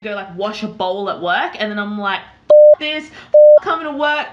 go like wash a bowl at work, and then I'm like, this, coming to work,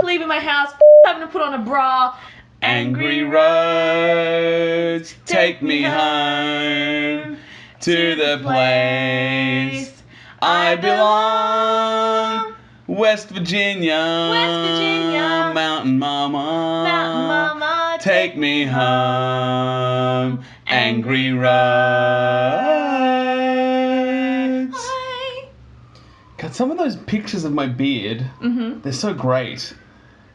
leaving my house, having to put on a bra. Angry roads, take me home to the place I belong. West Virginia, Mountain Mama, take me home. Angry roads. God, some of those pictures of my beard, they're so great.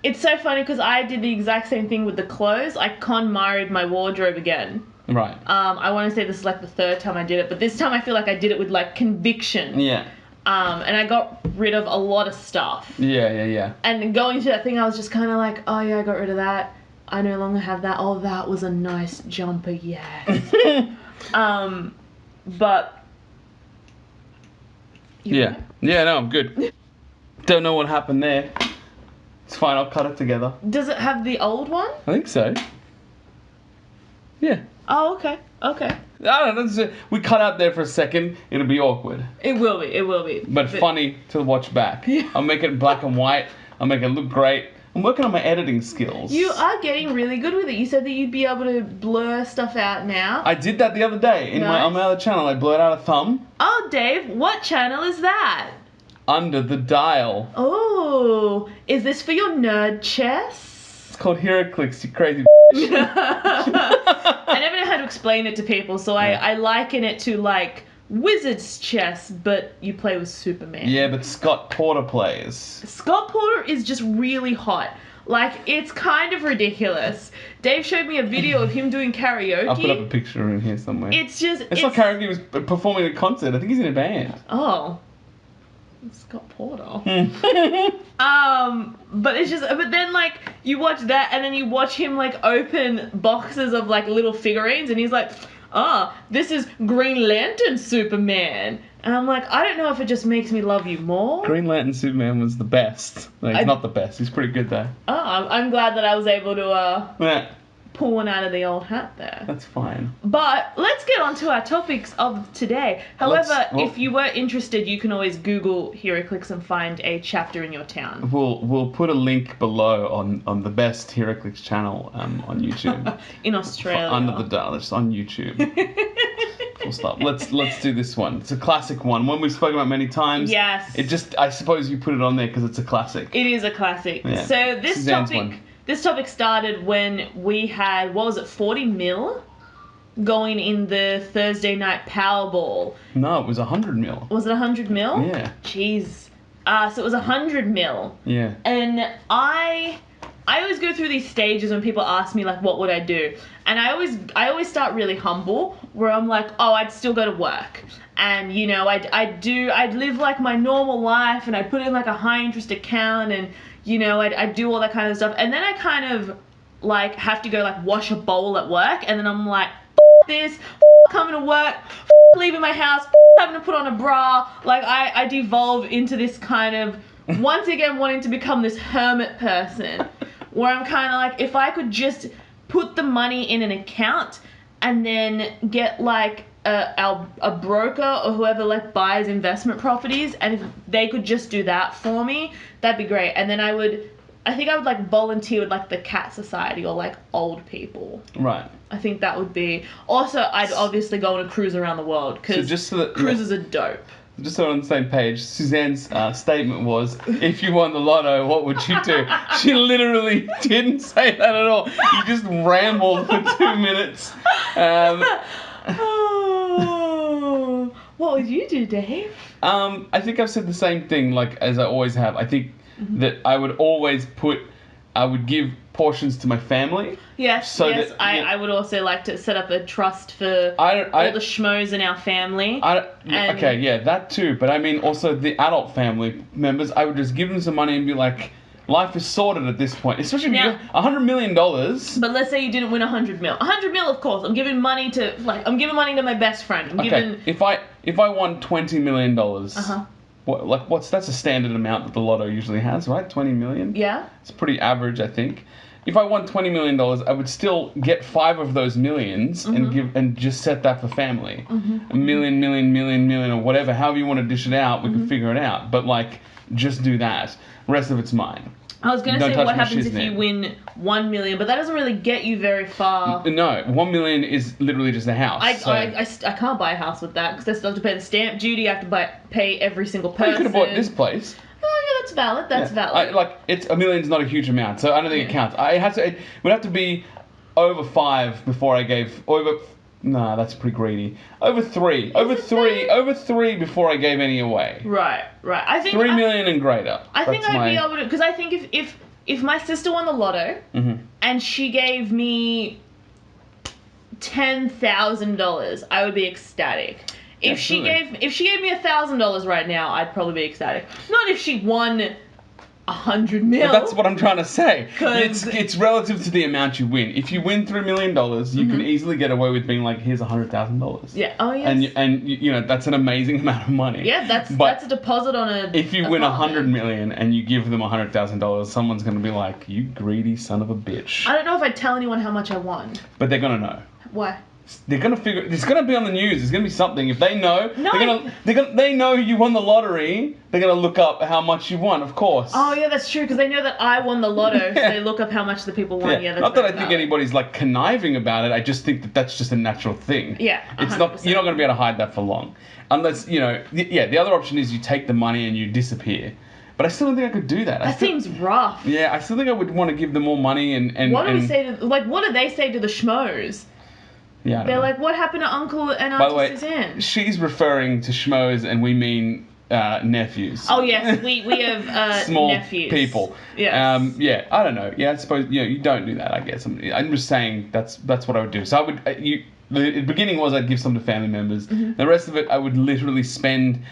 It's so funny because I did the exact same thing with the clothes. I KonMari'd my wardrobe again. Right. I want to say this is like the third time I did it, but this time I feel like I did it with like conviction. Yeah. And I got rid of a lot of stuff. Yeah. And going through that thing, I was just kind of like, oh yeah, I got rid of that. I no longer have that. Oh, that was a nice jumper, yes. But... Yeah. Yeah, no, I'm good. Don't know what happened there. It's fine, I'll cut it together. Does it have the old one? I think so. Yeah. Oh, okay. I don't know. We cut out there for a second. It'll be awkward. It will be. But funny to watch back. Yeah. I'll make it black and white. I'll make it look great. I'm working on my editing skills. You are getting really good with it. You said that you'd be able to blur stuff out now. I did that the other day on my other channel. I blurred out a thumb. Oh, Dave, what channel is that? Under the Dial. Oh, is this for your nerd chess? It's called Heroclix, you crazy I never know how to explain it to people, so I liken it to like wizard's chess, but you play with Superman. Yeah, but Scott Porter plays. Scott Porter is just really hot. Like, it's kind of ridiculous. Dave showed me a video of him doing karaoke. I'll put up a picture in here somewhere. It's not karaoke, he was performing a concert. I think he's in a band. Oh. Scott Porter. But it's just, but then like you watch that and then you watch him like open boxes of like little figurines and he's like, this is Green Lantern Superman. And I'm like, I don't know if it just makes me love you more. Green Lantern Superman was the best. No, he's not the best. He's pretty good though. Oh, I'm glad that I was able to pull one out of the old hat there. That's fine. But let's get on to our topics of today. However, if you were interested, you can always Google Heroclix and find a chapter in your town. We'll put a link below on the best Heroclix channel on YouTube. In Australia. Under the Dial. It's on YouTube. Full stop. Let's do this one. It's a classic one we've spoken about many times. Yes. I suppose you put it on there because it's a classic. It is a classic. Yeah. So Sussan's this topic started when we had, 40 mil going in the Thursday night Powerball. No, it was 100 mil. Was it 100 mil? Yeah. Jeez. So it was 100 mil. Yeah. And I always go through these stages when people ask me like, what would I do? And I always start really humble, where I'm like, oh, I'd still go to work. And, you know, I'd live like my normal life, and I'd put in like a high interest account, and, you know, I'd do all that kind of stuff. And then I kind of like have to go like wash a bowl at work, and then I'm like, this, coming to work, leaving my house, having to put on a bra. Like I devolve into this kind of, once again, wanting to become this hermit person, where I'm kind of like, if I could just put the money in an account and then get like a broker or whoever like buys investment properties, and if they could just do that for me, that'd be great. And then I think I would like volunteer with like the Cat Society or like old people. Right. I think that would be. Also, I'd obviously go on a cruise around the world because cruises are dope. Just so we're on the same page, Suzanne's statement was, if you won the lotto, what would you do? She literally didn't say that at all. You just rambled for 2 minutes. What would you do, Dave? I think I've said the same thing, like, as I always have. I think that I would give portions to my family. Yes, I would also like to set up a trust for all the schmoes in our family. Okay, yeah, that too. But I mean also the adult family members, I would just give them some money and be like, life is sorted at this point. Especially if you get $100 million. But let's say you didn't win 100 mil. 100 mil, of course. I'm giving money to my best friend. If I won $20 million, that's a standard amount that the lotto usually has, right? 20 million? Yeah. It's pretty average, I think. if I won $20 million, I would still get 5 of those millions and just set that for family. A million, or whatever. However you want to dish it out, we can figure it out. But like, just do that. Rest of it's mine. I was going to say what happens if you win 1 million, but that doesn't really get you very far. No, 1 million is literally just a house. I can't buy a house with that because I still have to pay the stamp duty. I have to pay every single person. You could have bought this place. Oh yeah, that's valid. That's valid. It's $1 million's not a huge amount, so I don't think it counts. It would have to be over 5 before I gave No, that's pretty greedy. Over 3 before I gave any away. Right. I think 3 million and greater. I think I'd be able to, because I think if my sister won the lotto and she gave me $10,000, I would be ecstatic. If she gave me $1,000 right now, I'd probably be ecstatic. Not if she won 100 mil. But that's what I'm trying to say. It's relative to the amount you win. If you win $3 million, you can easily get away with being like, here's $100,000. Yeah. Oh yes. And you know, that's an amazing amount of money. Yeah, that's a deposit on a. If you win 100 million and you give them $100,000, someone's gonna be like, you greedy son of a bitch. I don't know if I'd tell anyone how much I won. But they're gonna know. Why? They're gonna figure. It's gonna be on the news. It's gonna be something. If they know, they know you won the lottery. They're gonna look up how much you won, of course. Oh yeah, that's true. Because they know that I won the lotto, so they look up how much the people won. Yeah, that's not that I think anybody's like conniving about it. I just think that that's just a natural thing. Yeah, 100%. It's not. You're not gonna be able to hide that for long, unless you know. Yeah, the other option is you take the money and you disappear. But I still don't think I could do that. That seems rough. Yeah, I still think I would want to give them more money and. What do we say to what do they say to the schmoes? Yeah, they're like, what happened to Uncle and Auntie Suzanne? She's referring to schmoes, and we mean nephews. Oh yes, we have small nephews. People. Yes. Yeah, I don't know. Yeah, I suppose you don't do that. I guess I'm just saying that's what I would do. So I would the beginning was I'd give some to family members. The rest of it I would literally spend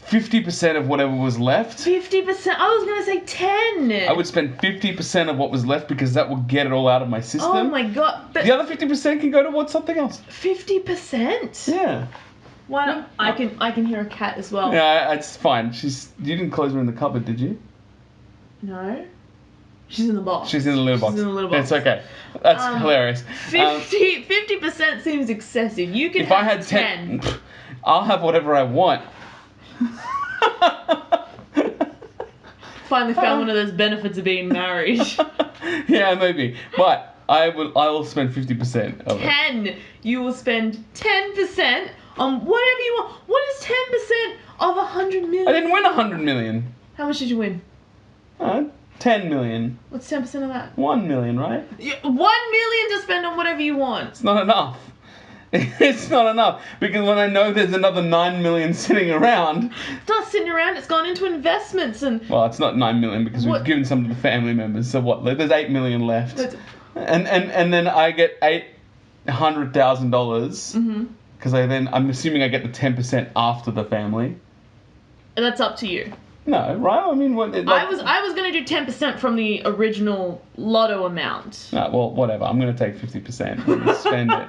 50% of whatever was left. 50%? I was going to say 10. I would spend 50% of what was left because that would get it all out of my system. Oh my god. But the other 50% can go towards something else. 50%? Yeah. Why not? I can hear a cat as well. Yeah, it's fine. You didn't close her in the cupboard, did you? No. She's in the box. She's in the little box. She's in the little box. It's okay. That's hilarious. 50% seems excessive. You can have 10. I'll have whatever I want. Finally found one of those benefits of being married. Yeah, maybe. But I will spend 50% of it. 10. You will spend 10% on whatever you want. What is 10% of 100 million? I didn't win 100 million. How much did you win? 10 million. What's 10% of that? 1 million, right? 1 million to spend on whatever you want. It's not enough. It's not enough because when I know there's another 9 million sitting around. It's not sitting around. It's gone into investments and. Well, it's not 9 million because we've given some to the family members. So what? There's 8 million left. And then I get $800,000 because I'm assuming I get the 10% after the family. And that's up to you. No, right? I mean, what? I was going to do 10% from the original lotto amount. No, well, whatever. I'm going to take 50% and spend it.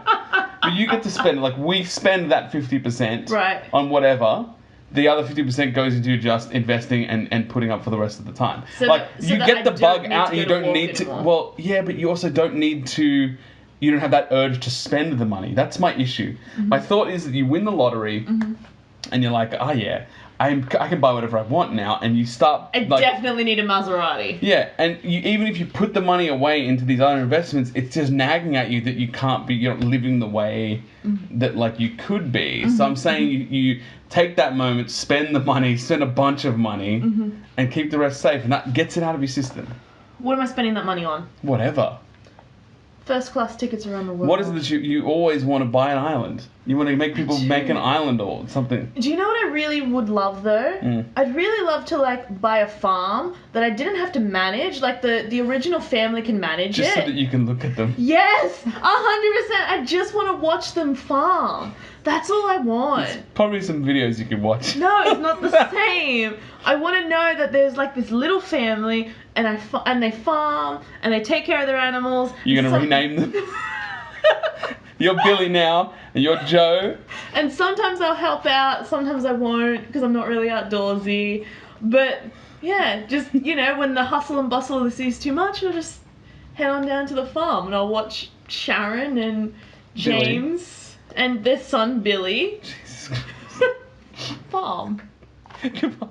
But you get to spend, like, we spend that 50% on whatever. The other 50% goes into just investing and putting up for the rest of the time. You get the bug out and you don't need to. Well, yeah, but you also don't need to. You don't have that urge to spend the money. That's my issue. My thought is that you win the lottery and you're like, oh yeah, I can buy whatever I want now, and you start. I definitely need a Maserati. Yeah, and even if you put the money away into these other investments, it's just nagging at you that you're not living the way that like you could be. So I'm saying you take that moment, spend the money, spend a bunch of money, and keep the rest safe, and that gets it out of your system. What am I spending that money on? Whatever. First class tickets around the world. What is it that you always want to buy an island? You want to make people make an island or something. Do you know what I really would love though? I'd really love to like buy a farm that I didn't have to manage. Like the original family can manage Just so that you can look at them. Yes, 100%. I just want to watch them farm. That's all I want. There's probably some videos you can watch. No, it's not the same. I want to know that there's like this little family and they farm and they take care of their animals. You're going to rename them? You're Billy now, and you're Joe. And sometimes I'll help out, sometimes I won't, because I'm not really outdoorsy. But, yeah, just, when the hustle and bustle of the sea is too much, I'll just head on down to the farm and I'll watch Sharon and James and their son Billy Jesus Christ. farm. Goodbye.